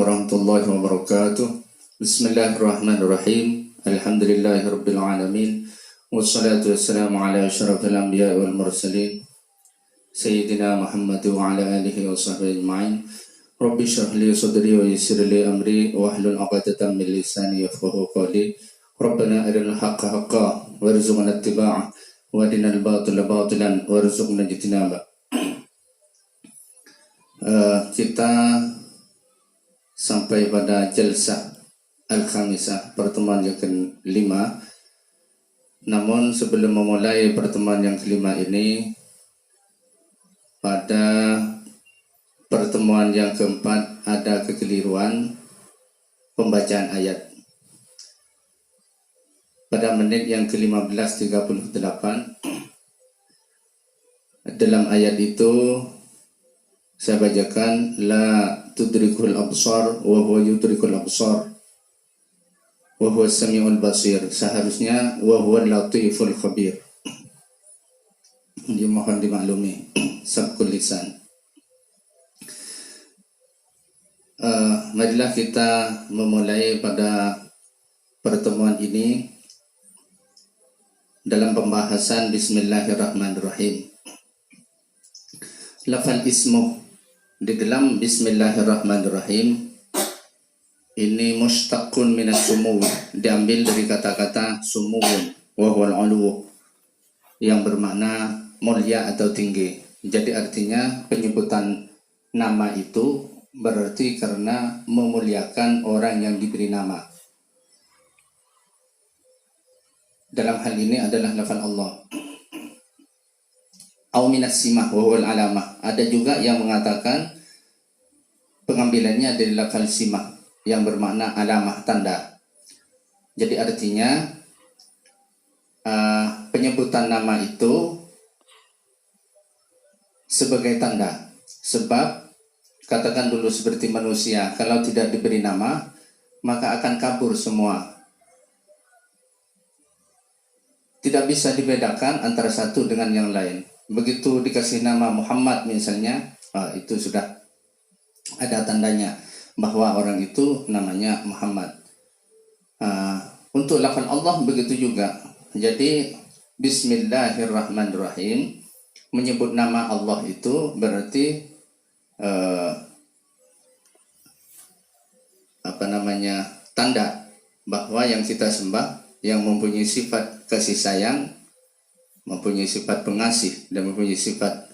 warahmatullahi wabarakatuh. Bismillahirrahmanirrahim. Alhamdulillahirabbil alamin. Wassalatu wassalamu ala asyrafil anbiya'i wal mursalin. Sayyidina Muhammad wa ala alihi wa sahbihi ajma'in. Rabbi shrah li sadri wa yassir li amri wa hlul 'uqdatam min lisani yafqahu qawli. Rabbana arinal haqqa haqqan warzuqna ittiba'ah wa arinal batila batilan warzuqna ijtinaba. Kita sampai pada jalsah al-khamisah, pertemuan yang ke-5. Namun sebelum memulai pertemuan yang ke-5 ini, pada pertemuan yang ke-4 ada kekeliruan pembacaan ayat. Pada menit yang ke-15:38 dalam ayat itu saya bacakan la tudrikul absar wa huwa yudrikul absar wa huwa samiul basir. Seharusnya wa huwa latiful khabir. Dimohon dimaklumi sabkul lisan. Marilah kita memulai pada pertemuan ini dalam pembahasan Bismillahirrahmanirrahim. Lafal ismu di dalam Bismillahirrahmanirrahim ini mushtaqun minas sumuw, diambil dari kata-kata sumuwun wa huwal 'ulu, yang bermakna mulia atau tinggi. Jadi artinya penyebutan nama itu berarti karena memuliakan orang yang diberi nama. Dalam hal ini adalah lafal Allah. Au minas simah wa huwal alamah. Ada juga yang mengatakan pengambilannya dari lafal simah yang bermakna alamah, tanda. Jadi artinya penyebutan nama itu sebagai tanda. Sebab katakan dulu seperti manusia, kalau tidak diberi nama maka akan kabur semua. Tidak bisa dibedakan antara satu dengan yang lain. Begitu dikasih nama Muhammad misalnya, itu sudah ada tandanya bahwa orang itu namanya Muhammad. Untuk lafal Allah begitu juga. Jadi Bismillahirrahmanirrahim, menyebut nama Allah itu berarti tanda bahwa yang kita sembah, yang mempunyai sifat kasih sayang, mempunyai sifat pengasih dan mempunyai sifat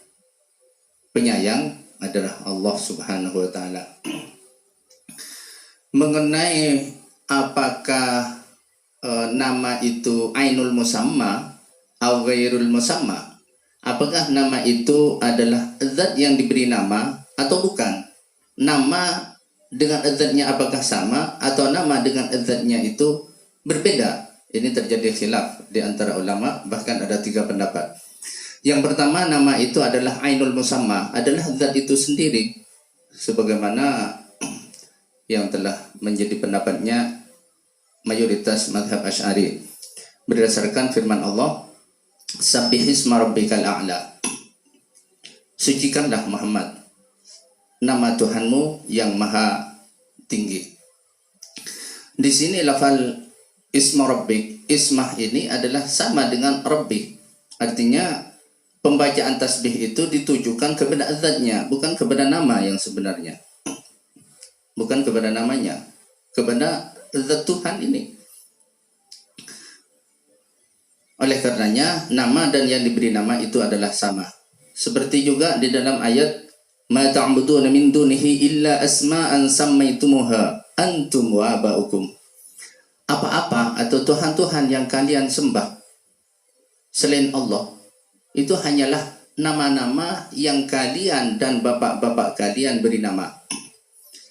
penyayang adalah Allah Subhanahu wa taala. Mengenai apakah nama itu ainul musamma atau ghairul musamma, apakah nama itu adalah zat yang diberi nama atau bukan? Nama dengan zatnya apakah sama atau nama dengan zatnya itu berbeda? Ini terjadi khilaf di antara ulama, bahkan ada 3 pendapat. Yang pertama, nama itu adalah ainul musamma, adalah zat itu sendiri, sebagaimana yang telah menjadi pendapatnya mayoritas mazhab Asy'ari berdasarkan firman Allah, Sabbihisma rabbikal a'la. Sucikanlah Muhammad nama Tuhanmu yang maha tinggi. Di sini lafal Isma Rabbik, ismah ini adalah sama dengan Rabbi. Artinya pembacaan tasbih itu ditujukan kepada zatnya, bukan kepada nama yang sebenarnya. Bukan kepada namanya, kepada zat Tuhan ini. Oleh karenanya nama dan yang diberi nama itu adalah sama. Seperti juga di dalam ayat ma ta'buduna min dunihi illa asma'an sammaitumuha antum wa aba'ukum. Apa-apa atau Tuhan-Tuhan yang kalian sembah selain Allah itu hanyalah nama-nama yang kalian dan bapak-bapak kalian beri nama.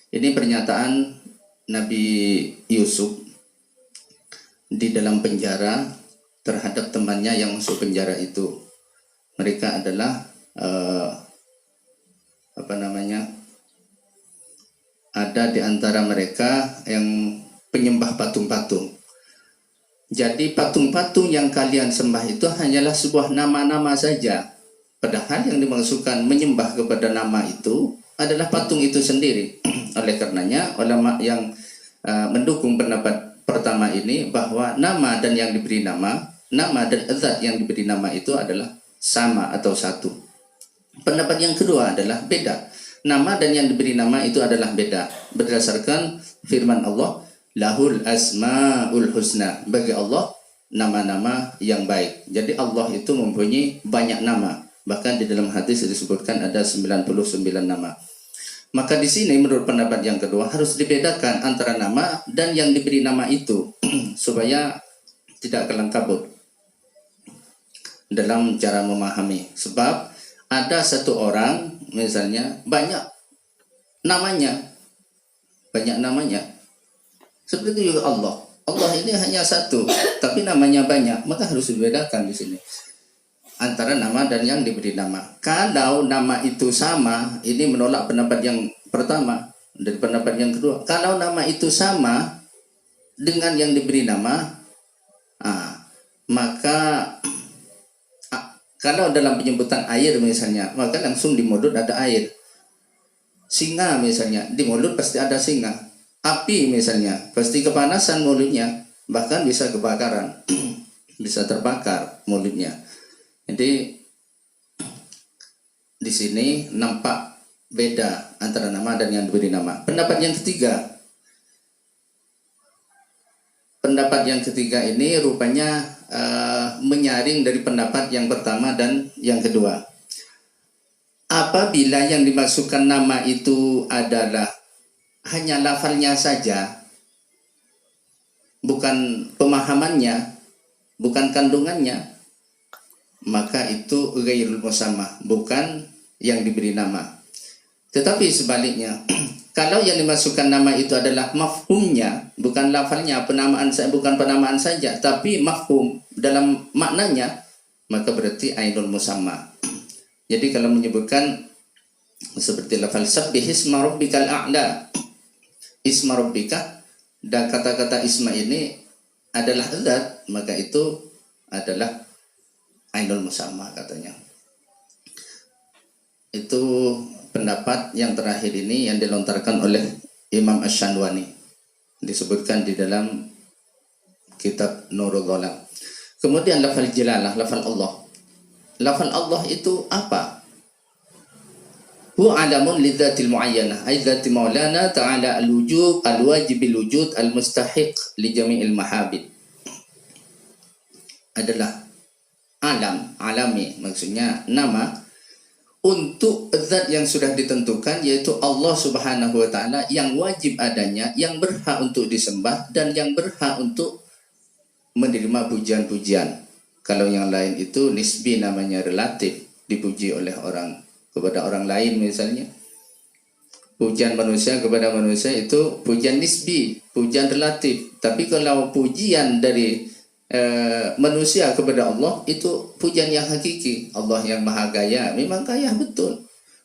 Ini pernyataan Nabi Yusuf di dalam penjara terhadap temannya yang masuk penjara itu. Mereka adalah ada di antara mereka yang penyembah patung-patung. Jadi patung-patung yang kalian sembah itu hanyalah sebuah nama-nama saja. Padahal yang dimaksudkan menyembah kepada nama itu adalah patung itu sendiri. Oleh karenanya ulama yang mendukung pendapat pertama ini bahwa nama dan yang diberi nama dan zat yang diberi nama itu adalah sama atau satu. Pendapat yang kedua adalah beda. Nama dan yang diberi nama itu adalah beda. Berdasarkan firman Allah, lahul asmaul husna. Bagi Allah nama-nama yang baik. Jadi Allah itu mempunyai banyak nama. Bahkan di dalam hadis disebutkan ada 99 nama. Maka di sini menurut pendapat yang kedua harus dibedakan antara nama dan yang diberi nama itu supaya tidak kelang kabut dalam cara memahami. Sebab ada satu orang misalnya banyak namanya, seperti juga Allah. Allah ini hanya satu, tapi namanya banyak, maka harus dibedakan di sini antara nama dan yang diberi nama. Kalau nama itu sama, ini menolak pendapat yang pertama dari pendapat yang kedua. Kalau nama itu sama dengan yang diberi nama, maka kalau dalam penyebutan air misalnya, maka langsung di mulut ada air. Singa misalnya, di mulut pasti ada singa. Api misalnya, pasti kepanasan mulutnya, bahkan bisa kebakaran, bisa terbakar mulutnya. Jadi di sini nampak beda antara nama dan yang diberi nama. Pendapat yang ketiga ini rupanya menyaring dari pendapat yang pertama dan yang kedua. Apabila yang dimasukkan nama itu adalah hanya lafalnya saja, bukan pemahamannya, bukan kandungannya, maka itu ghairul musamma, bukan yang diberi nama. Tetapi sebaliknya, kalau yang dimasukkan nama itu adalah mafhumnya, bukan lafalnya, bukan penamaan saja, tapi mafhum dalam maknanya, maka berarti ainul musamma. Jadi kalau menyebutkan seperti lafal sabbih isma rabbikal a'la, isma rabbika, dan kata-kata isma ini adalah zat, maka itu adalah ainul musamma katanya. Itu pendapat yang terakhir ini yang dilontarkan oleh Imam Asy-Syanwani, disebutkan di dalam kitab Nurul Dhalam. Kemudian lafal jalalah, lafal Allah. Lafal Allah itu apa? Huwa alamun lidzatil muayyanah, ay dzati maulana ta'ala al-wujub, al-wajibil wujud, al-mustahiq li jami'il mahabid. Adalah alam, alami, maksudnya nama untuk zat yang sudah ditentukan, yaitu Allah Subhanahu wa ta'ala, yang wajib adanya, yang berhak untuk disembah, dan yang berhak untuk menerima pujian-pujian. Kalau yang lain itu nisbi, namanya relatif, dipuji oleh orang kepada orang lain misalnya. Pujian manusia kepada manusia itu pujian nisbi, pujian relatif. Tapi kalau pujian dari manusia kepada Allah itu pujian yang hakiki. Allah yang maha kaya, memang kaya betul.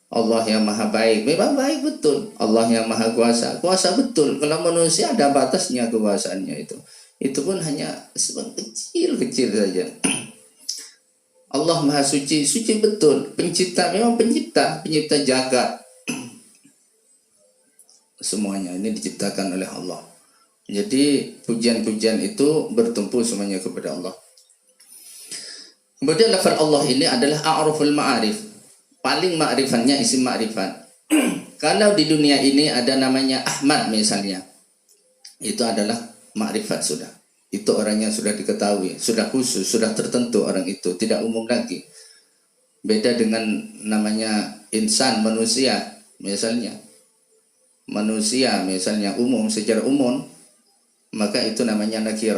Allah yang maha baik, memang baik betul. Allah yang maha kuasa, kuasa betul. Kalau manusia ada batasnya kekuasaannya itu pun hanya kecil-kecil saja. Allah maha suci, suci betul. Pencipta, memang pencipta jagat. Semuanya ini diciptakan oleh Allah. Jadi pujian-pujian itu bertumpu semuanya kepada Allah. Kemudian lafaz Allah ini adalah a'raful ma'arif, paling ma'rifatnya isim ma'rifat. Kalau di dunia ini ada namanya Ahmad misalnya, itu adalah ma'rifat sudah. Itu orangnya sudah diketahui, sudah khusus, sudah tertentu orang itu, tidak umum lagi. Beda dengan namanya insan, manusia misalnya. Manusia misalnya umum, secara umum, maka itu namanya nakir.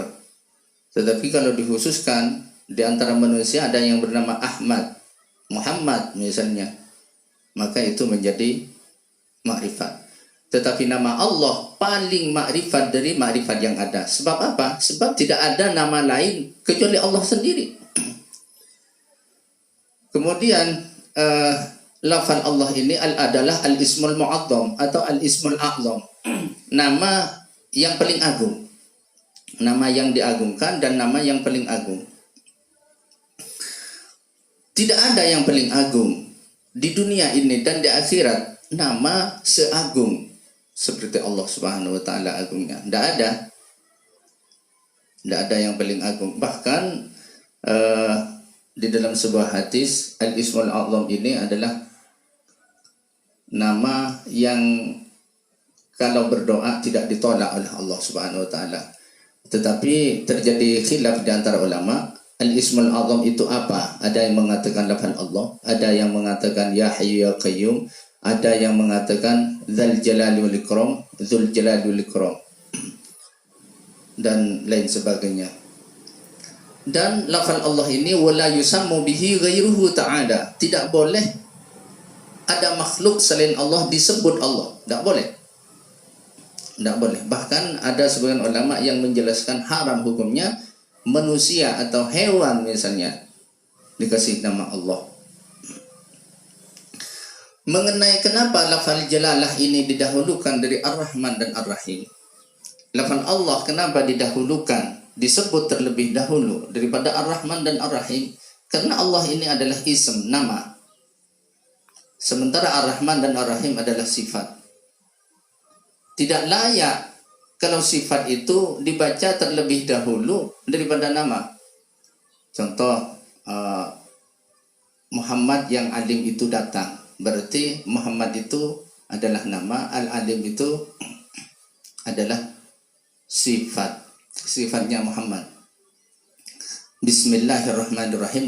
Tetapi kalau dikhususkan, di antara manusia ada yang bernama Ahmad, Muhammad misalnya, maka itu menjadi makrifat. Tetapi nama Allah paling makrifat dari makrifat yang ada. Sebab apa? Sebab tidak ada nama lain kecuali Allah sendiri. Kemudian lafal Allah ini adalah al-ismul mu'azzam atau al-ismul a'zam. Nama yang paling agung, nama yang diagungkan dan nama yang paling agung. Tidak ada yang paling agung di dunia ini dan di akhirat nama seagung, seperti Allah Subhanahu wa taala agungnya. Tidak ada yang paling agung. Bahkan di dalam sebuah hadis, Al-Ismul A'zam ini adalah nama yang kalau berdoa tidak ditolak oleh Allah Subhanahu wa taala. Tetapi terjadi khilaf di antara ulama, Al-Ismul A'zam itu apa? Ada yang mengatakan lafal Allah, ada yang mengatakan Ya Hayyu Ya Qayyum, ada yang mengatakan Dzal Jalali wal Ikram, Dzul Jalali wal Ikram, dan lain sebagainya. Dan lafal Allah ini wala yusammu bihi ghairuhu ta'ala. Tidak boleh ada makhluk selain Allah disebut Allah. Tidak boleh. Tidak boleh. Bahkan ada sebagian ulama yang menjelaskan haram hukumnya manusia atau hewan misalnya dikasih nama Allah. Mengenai kenapa lafal jalalah ini didahulukan dari Ar-Rahman dan Ar-Rahim. Lafal Allah kenapa didahulukan, disebut terlebih dahulu daripada Ar-Rahman dan Ar-Rahim? Karena Allah ini adalah ism, nama. Sementara Ar-Rahman dan Ar-Rahim adalah sifat. Tidak layak kalau sifat itu dibaca terlebih dahulu daripada nama. Contoh, Muhammad yang alim itu datang. Berarti Muhammad itu adalah nama, Al-Alim itu adalah sifat. Sifatnya Muhammad. Bismillahirrahmanirrahim,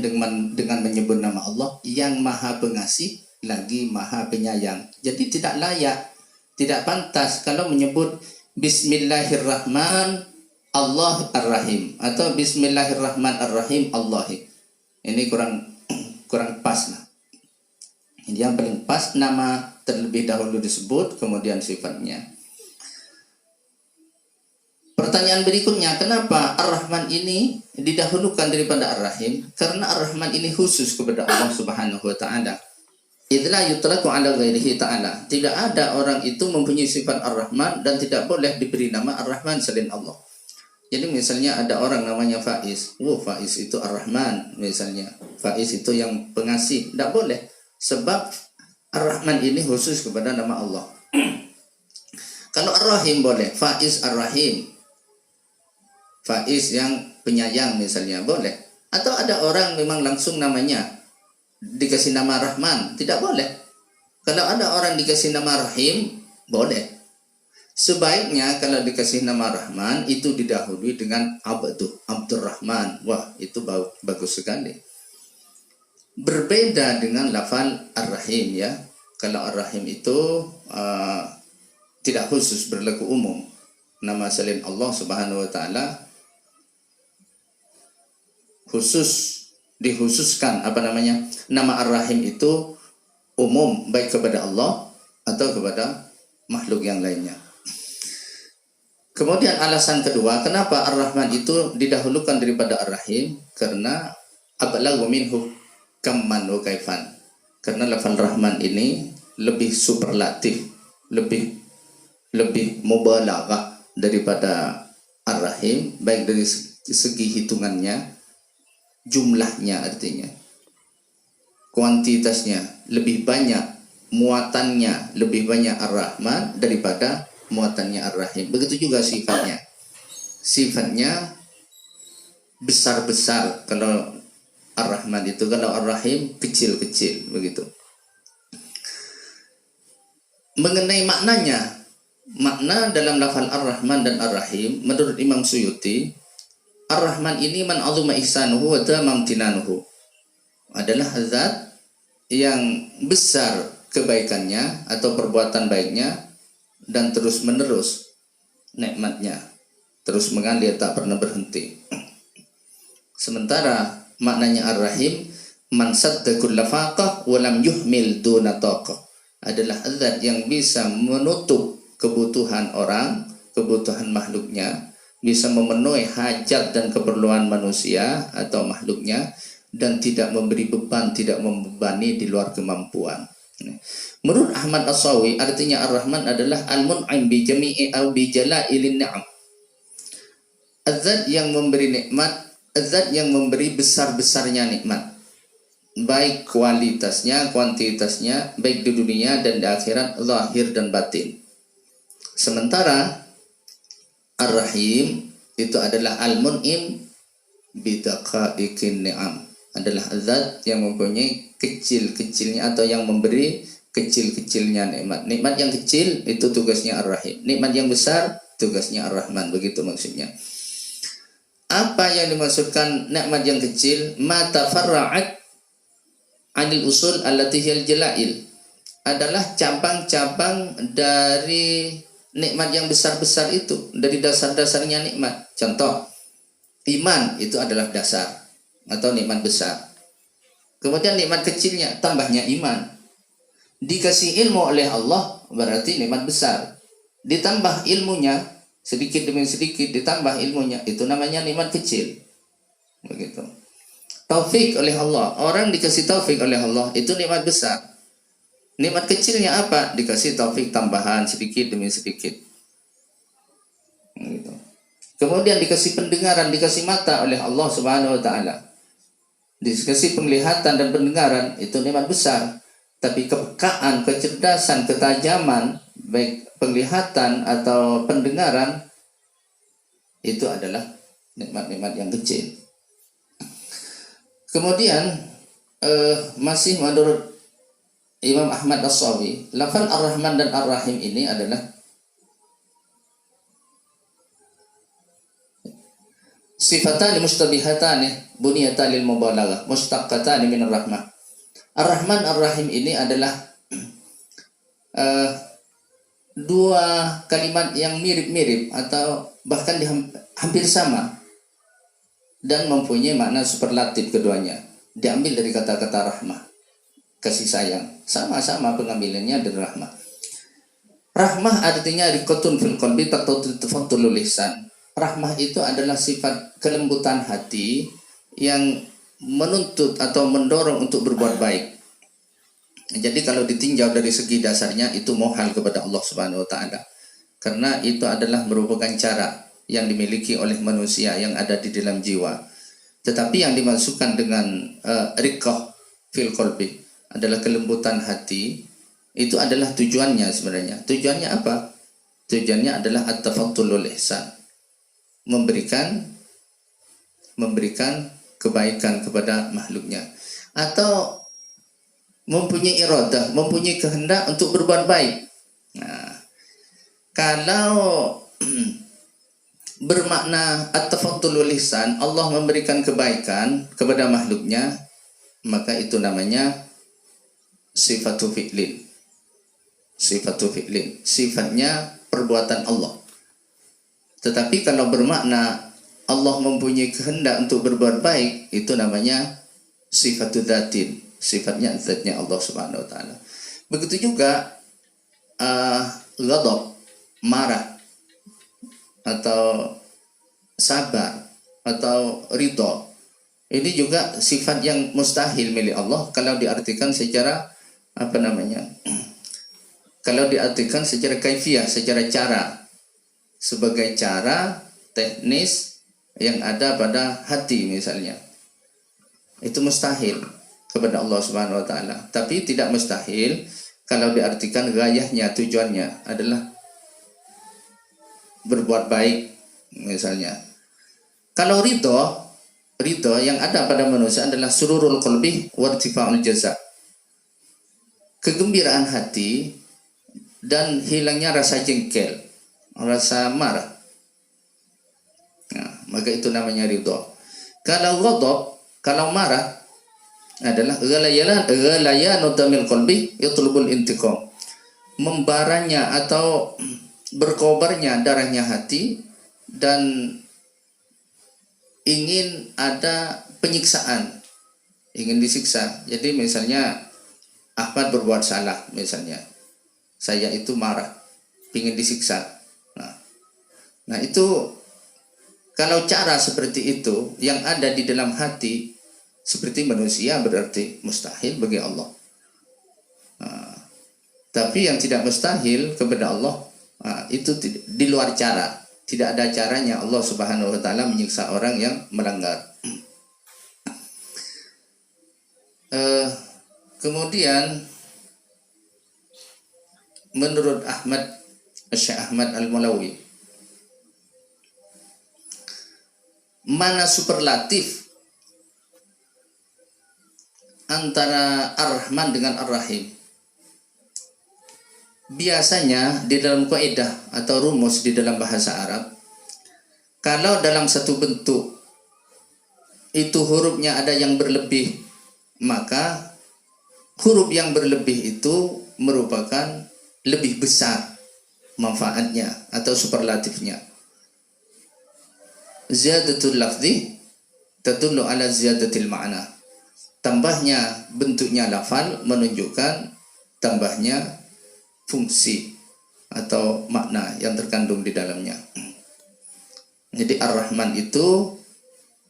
dengan menyebut nama Allah yang maha pengasih lagi maha penyayang. Jadi tidak layak, tidak pantas kalau menyebut Bismillahirrahman Allah Ar-Rahim atau Bismillahirrahmanirrahim Allahi. Ini kurang pas lah. Yang paling pas nama terlebih dahulu disebut, kemudian sifatnya. Pertanyaan berikutnya, kenapa Ar-Rahman ini didahulukan daripada Ar-Rahim? Karena Ar-Rahman ini khusus kepada Allah Subhanahu wa taala. Idza yutlaqu ala ghairihi ta'ala. Tidak ada orang itu mempunyai sifat Ar-Rahman dan tidak boleh diberi nama Ar-Rahman selain Allah. Jadi misalnya ada orang namanya Faiz. Faiz itu Ar-Rahman misalnya. Faiz itu yang pengasih. Tidak boleh. Sebab Ar-Rahman ini khusus kepada nama Allah. Kalau Ar-Rahim boleh. Faiz Ar-Rahim. Faiz yang penyayang misalnya boleh. Atau ada orang memang langsung namanya dikasih nama Rahman, tidak boleh. Kalau ada orang dikasih nama Rahim, boleh. Sebaiknya kalau dikasih nama Rahman itu didahului dengan Abdurrahman. Wah, itu bagus sekali. Berbeda dengan lafal Ar-Rahim ya. Kalau Ar-Rahim itu tidak khusus, berlaku umum. Nama selain Allah Subhanahu wa taala dikhususkan nama Ar-Rahim itu umum baik kepada Allah atau kepada makhluk yang lainnya. Kemudian alasan kedua, kenapa Ar-Rahman itu didahulukan daripada Ar-Rahim? Karena ablagu minhu kamman wa kaifan. Karena lafal Rahman ini lebih superlatif, lebih mubalaghah daripada Ar-Rahim, baik dari segi hitungannya, jumlahnya artinya, kuantitasnya lebih banyak, muatannya lebih banyak Ar-Rahman daripada muatannya Ar-Rahim. Begitu juga sifatnya. Sifatnya besar-besar kalau Ar-Rahman itu, kalau Ar-Rahim kecil-kecil begitu. Mengenai makna dalam lafal Ar-Rahman dan Ar-Rahim, menurut Imam Suyuti, Ar-Rahman ini man azuma ihsanuhu wa tamam tinanuhu, adalah zat yang besar kebaikannya atau perbuatan baiknya dan terus menerus nikmatnya, terus mengalir tak pernah berhenti. Sementara maknanya Ar-Rahim man sadda kulla faqah wa lam yuhmil duna taqah, adalah zat yang bisa menutup kebutuhan orang, kebutuhan makhluknya, bisa memenuhi hajat dan keperluan manusia atau makhluknya, dan tidak memberi beban, tidak membebani di luar kemampuan. Menurut Ahmad As-Sawi, artinya Ar-Rahman adalah al-mun'im bi jami'i aw bi jala'ilin ni'am. Azat yang memberi nikmat, azat yang memberi besar-besarnya nikmat, baik kualitasnya, kuantitasnya, baik di dunia dan di akhirat, zahir dan batin. Sementara Ar-Rahim itu adalah Al-Mun'im bidaqaiqin ni'am, adalah zat yang mempunyai kecil-kecilnya atau yang memberi kecil-kecilnya nikmat. Nikmat yang kecil itu tugasnya Ar-Rahim, nikmat yang besar tugasnya Ar-Rahman, begitu maksudnya. Apa yang dimaksudkan nikmat yang kecil? Ma tafarra'at 'anil usul allati hiyal jalail, adalah cabang-cabang dari nikmat yang besar-besar itu, dari dasar-dasarnya nikmat. Contoh, iman itu adalah dasar atau nikmat besar. Kemudian nikmat kecilnya, tambahnya iman. Dikasih ilmu oleh Allah berarti nikmat besar. Ditambah ilmunya, sedikit demi sedikit ditambah ilmunya, itu namanya nikmat kecil. Begitu. Taufik oleh Allah, orang dikasih taufik oleh Allah, itu nikmat besar. Nikmat kecilnya apa? Dikasih taufik tambahan sedikit demi sedikit. Gitu. Kemudian dikasih pendengaran, dikasih mata oleh Allah Subhanahu wa taala. Dikasih penglihatan dan pendengaran, itu nikmat besar. Tapi kepekaan, kecerdasan, ketajaman, baik penglihatan atau pendengaran, itu adalah nikmat-nikmat yang kecil. Kemudian masih menurut Imam Ahmad As-Sawi, lafal Ar-Rahman dan Ar-Rahim ini adalah sifatani mustabihatani buniyatan lil mubalaghah mustaqqatani min ar-rahmah. Ar-Rahman Ar-Rahim ini adalah dua kalimat yang mirip-mirip atau bahkan hampir sama dan mempunyai makna superlatif keduanya. Diambil dari kata-kata rahmah, kasih sayang, sama-sama pengambilannya dari rahmah. Rahmah artinya riqatun fil qalbi tafaddulul lisan. Rahmah itu adalah sifat kelembutan hati yang menuntut atau mendorong untuk berbuat baik. Jadi kalau ditinjau dari segi dasarnya itu mohal kepada Allah Subhanahu wa taala. Karena itu adalah merupakan cara yang dimiliki oleh manusia yang ada di dalam jiwa. Tetapi yang dimasukkan dengan riqah fil qalbi adalah kelembutan hati, itu adalah tujuannya sebenarnya. Tujuannya apa? Tujuannya adalah at-tafaddulul ihsan. Memberikan kebaikan kepada makhluknya, atau mempunyai iradah, mempunyai kehendak untuk berbuat baik. Nah, kalau bermakna at-tafaddulul ihsan, Allah memberikan kebaikan kepada makhluknya, maka itu namanya sifatu fi'lin. Sifatu fi'lin, sifatnya perbuatan Allah. Tetapi kalau bermakna Allah mempunyai kehendak untuk berbuat baik, itu namanya sifatu dzatin, sifatnya zatnya Allah Subhanahu wa taala. Begitu juga ghadab, marah, atau sabar, atau ridho. Ini juga sifat yang mustahil milik Allah kalau diartikan secara kalau diartikan secara kaifiyah, secara cara, sebagai cara teknis yang ada pada hati misalnya, itu mustahil kepada Allah Subhanahu wa taala. Tapi tidak mustahil kalau diartikan gayahnya, tujuannya adalah berbuat baik misalnya. Kalau ridho yang ada pada manusia adalah sururul qalbi wa irtifa'ul jaza, kegembiraan hati dan hilangnya rasa jengkel, rasa marah. Nah, maka itu namanya ridho. Kalau ghadab, kalau marah adalah ghalayanu damil qalbi yatlubul intiqam, membaranya atau berkobarnya darahnya hati dan ingin ada penyiksaan, ingin disiksa. Jadi misalnya Ahmad berbuat salah misalnya, saya itu marah, ingin disiksa. Nah itu, kalau cara seperti itu yang ada di dalam hati seperti manusia, berarti mustahil bagi Allah. Tapi yang tidak mustahil kepada Allah, itu di luar cara. Tidak ada caranya Allah Subhanahu wa taala menyiksa orang yang melanggar. Kemudian menurut Ahmad Syekh Ahmad Al-Mulawi. Mana superlatif antara Ar-Rahman dengan Ar-Rahim? Biasanya di dalam kaidah atau rumus di dalam bahasa Arab, kalau dalam satu bentuk itu hurufnya ada yang berlebih, maka huruf yang berlebih itu merupakan lebih besar manfaatnya atau superlatifnya. Ziyadatul lafzi tadullu ala ziyadatil ma'na. Tambahnya bentuknya lafal menunjukkan tambahnya fungsi atau makna yang terkandung di dalamnya. Jadi Ar-Rahman itu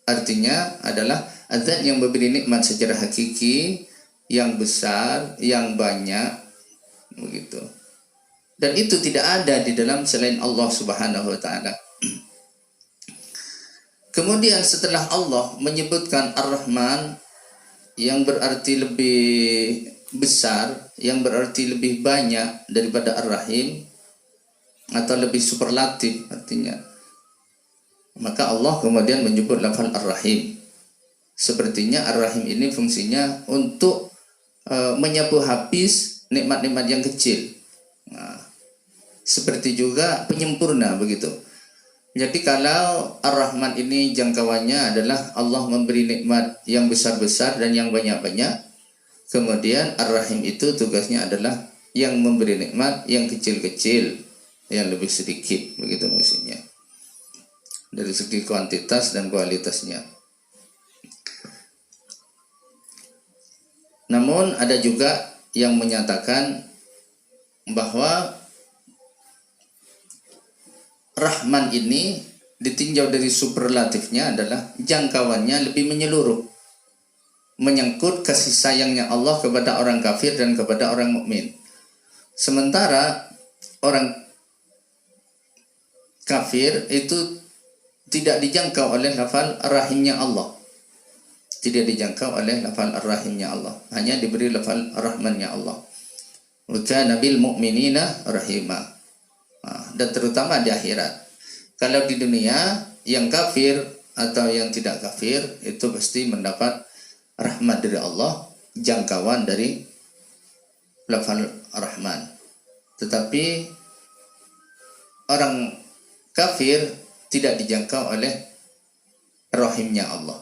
artinya adalah zat yang memberi nikmat secara hakiki, yang besar, yang banyak, begitu. Dan itu tidak ada di dalam selain Allah Subhanahu wa taala. Kemudian setelah Allah menyebutkan Ar-Rahman yang berarti lebih besar, yang berarti lebih banyak daripada Ar-Rahim atau lebih superlatif artinya, maka Allah kemudian menyebut lafal Ar-Rahim. Sepertinya Ar-Rahim ini fungsinya untuk menyapu habis nikmat-nikmat yang kecil. Nah, seperti juga penyempurna begitu. Jadi kalau Ar-Rahman ini jangkauannya adalah Allah memberi nikmat yang besar-besar dan yang banyak-banyak. Kemudian Ar-Rahim itu tugasnya adalah yang memberi nikmat yang kecil-kecil, yang lebih sedikit, begitu maksudnya. Dari segi kuantitas dan kualitasnya. Namun ada juga yang menyatakan bahwa Rahman ini ditinjau dari superlatifnya adalah jangkauannya lebih menyeluruh, menyangkut kasih sayangnya Allah kepada orang kafir dan kepada orang mukmin. Sementara orang kafir itu tidak dijangkau oleh lafal Ar-Rahimnya Allah. Tidak dijangkau oleh lafal Ar-Rahimnya Allah. Hanya diberi lafal Ar-Rahmannya Allah. Wa kana bil mu'minina rahima. Dan terutama di akhirat. Kalau di dunia yang kafir atau yang tidak kafir itu pasti mendapat rahmat dari Allah, jangkauan dari lafal Rahman. Tetapi orang kafir tidak dijangkau oleh rahimnya Allah.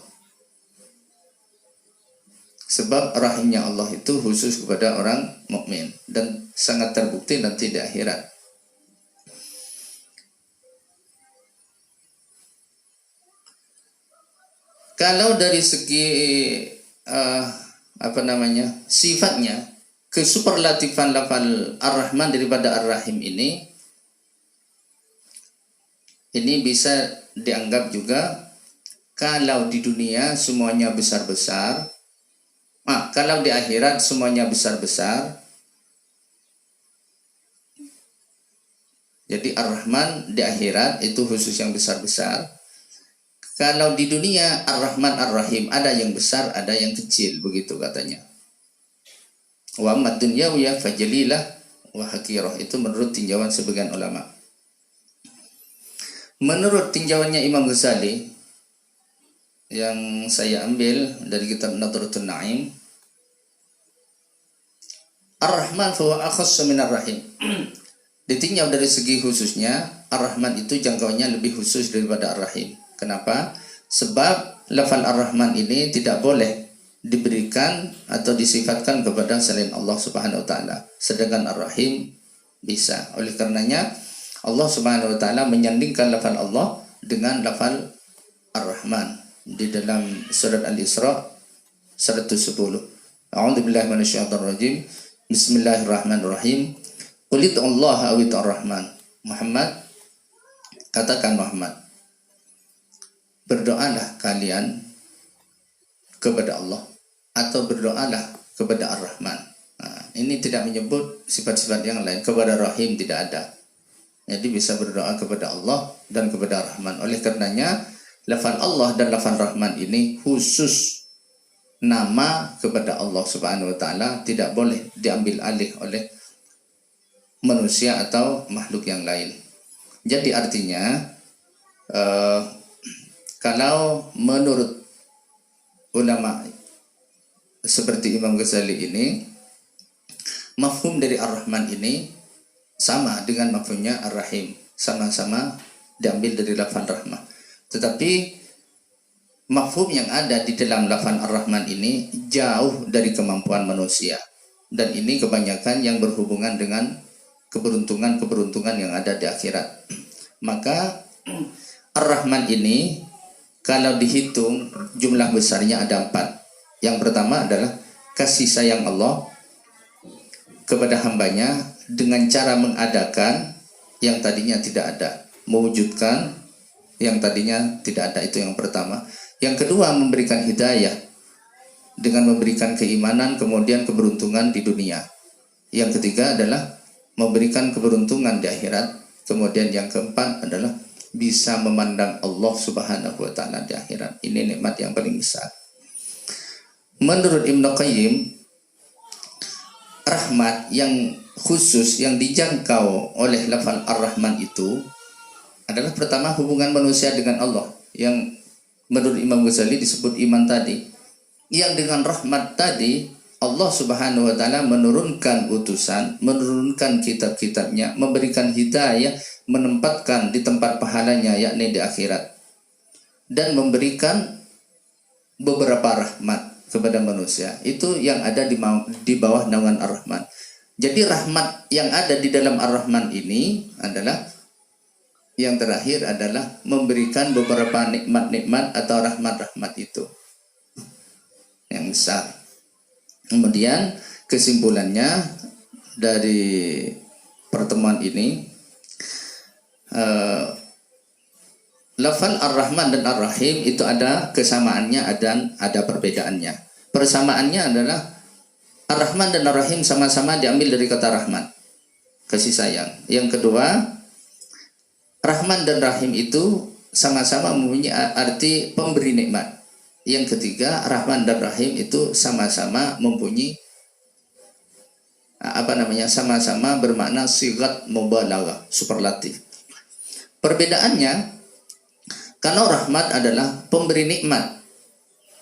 Sebab rahimnya Allah itu khusus kepada orang mukmin dan sangat terbukti nanti di akhirat. Kalau dari segi sifatnya, kesuperlatifan lafal Ar-Rahman daripada Ar-Rahim ini bisa dianggap juga kalau di dunia semuanya besar-besar, kalau di akhirat semuanya besar-besar. Jadi Ar-Rahman di akhirat itu khusus yang besar-besar. Kalau di dunia Ar-Rahman Ar-Rahim ada yang besar, ada yang kecil, begitu katanya. Wa mad dunyawiyah fajalilah wa hakirah, itu menurut tinjauan sebagian ulama. Menurut tinjauannya Imam Ghazali yang saya ambil dari kitab Nadratul Naim, Ar-Rahman fahuwa akhassu min Ar-Rahim. Ditinjau dari segi khususnya, Ar-Rahman itu jangkauannya lebih khusus daripada Ar-Rahim. Kenapa? Sebab lafal Ar-Rahman ini tidak boleh diberikan atau disifatkan kepada selain Allah Subhanahu wa taala. Sedangkan Ar-Rahim bisa. Oleh karenanya Allah Subhanahu wa taala menyandingkan lafal Allah dengan lafal Ar-Rahman di dalam surat Al-Isra 110. A'udzubillahi minasyaitonir rajim. Bismillahirrahmanirrahim. Qul Allah awit Ar-Rahman. Muhammad, katakan Muhammad, berdoalah kalian kepada Allah atau berdoalah kepada Ar-Rahman. Ini tidak menyebut sifat-sifat yang lain. Kepada Rahim tidak ada. Jadi bisa berdoa kepada Allah dan kepada Ar-Rahman. Oleh karenanya lafal Allah dan lafal Rahman ini khusus nama kepada Allah Subhanahu wa taala, tidak boleh diambil alih oleh manusia atau makhluk yang lain. Jadi artinya kalau menurut ulama seperti Imam Ghazali ini, mafhum dari Ar-Rahman ini sama dengan mafhumnya Ar-Rahim, sama-sama diambil dari lafaz rahmah. Tetapi mafhum yang ada di dalam lafaz Ar-Rahman ini jauh dari kemampuan manusia, dan ini kebanyakan yang berhubungan dengan keberuntungan yang ada di akhirat. Maka Ar-Rahman ini kalau dihitung jumlah besarnya ada 4. Yang pertama adalah kasih sayang Allah kepada hambanya dengan cara mengadakan yang tadinya tidak ada, mewujudkan yang tadinya tidak ada, itu yang pertama. Yang kedua, memberikan hidayah dengan memberikan keimanan, kemudian keberuntungan di dunia. Yang ketiga adalah memberikan keberuntungan di akhirat. Kemudian yang keempat adalah bisa memandang Allah Subhanahu wa taala di akhirat. Ini nikmat yang paling besar. Menurut Ibnu Qayyim, rahmat yang khusus yang dijangkau oleh lafal Ar-Rahman itu adalah pertama hubungan manusia dengan Allah, yang menurut Imam Ghazali disebut iman tadi. Yang dengan rahmat tadi Allah Subhanahu wa taala menurunkan utusan, menurunkan kitab-kitabnya, memberikan hidayah, menempatkan di tempat pahalanya yakni di akhirat, dan memberikan beberapa rahmat kepada manusia. Itu yang ada di bawah naungan Ar-Rahman. Jadi rahmat yang ada di dalam Ar-Rahman ini adalah yang terakhir adalah memberikan beberapa nikmat-nikmat atau rahmat-rahmat itu yang besar. Kemudian kesimpulannya dari pertemuan ini, lafal Ar-Rahman dan Ar-Rahim itu ada kesamaannya dan ada perbedaannya. Persamaannya adalah Ar-Rahman dan Ar-Rahim sama-sama diambil dari kata rahmat, kasih sayang. Yang kedua, Rahman dan Rahim itu sama-sama mempunyai arti pemberi nikmat. Yang ketiga, Rahman dan Rahim itu sama-sama mempunyai sama-sama bermakna sigat mubalaghah, superlatif. Perbedaannya, kalau rahmat adalah pemberi nikmat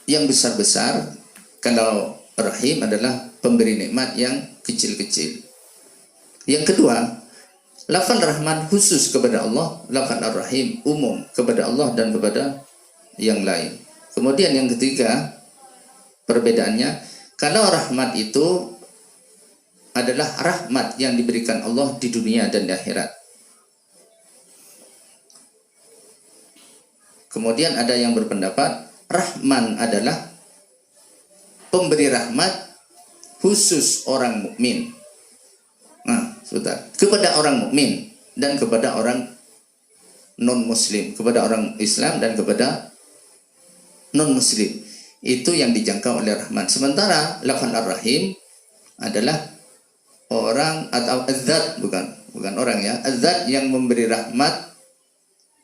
yang besar-besar, kalau rahim adalah pemberi nikmat yang kecil-kecil. Yang kedua, lafal rahman khusus kepada Allah, lafal ar-rahim umum kepada Allah dan kepada yang lain. Kemudian yang ketiga, perbedaannya, kalau rahmat itu adalah rahmat yang diberikan Allah di dunia dan di akhirat. Kemudian ada yang berpendapat Rahman adalah pemberi rahmat khusus orang mukmin. Nah, sudah, kepada orang mukmin dan kepada orang non muslim, kepada orang Islam dan kepada non muslim. Itu yang dijangkau oleh Rahman. Sementara lafal ar-rahim adalah orang atau az-zat, bukan orang ya, az-zat yang memberi rahmat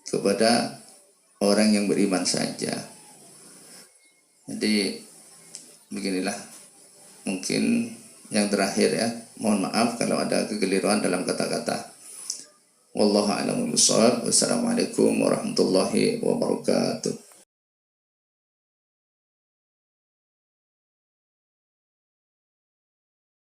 kepada orang yang beriman saja. Jadi beginilah mungkin yang terakhir ya. Mohon maaf kalau ada kekeliruan dalam kata-kata. Wallahu a'lam bishawab. Wassalamualaikum warahmatullahi wabarakatuh.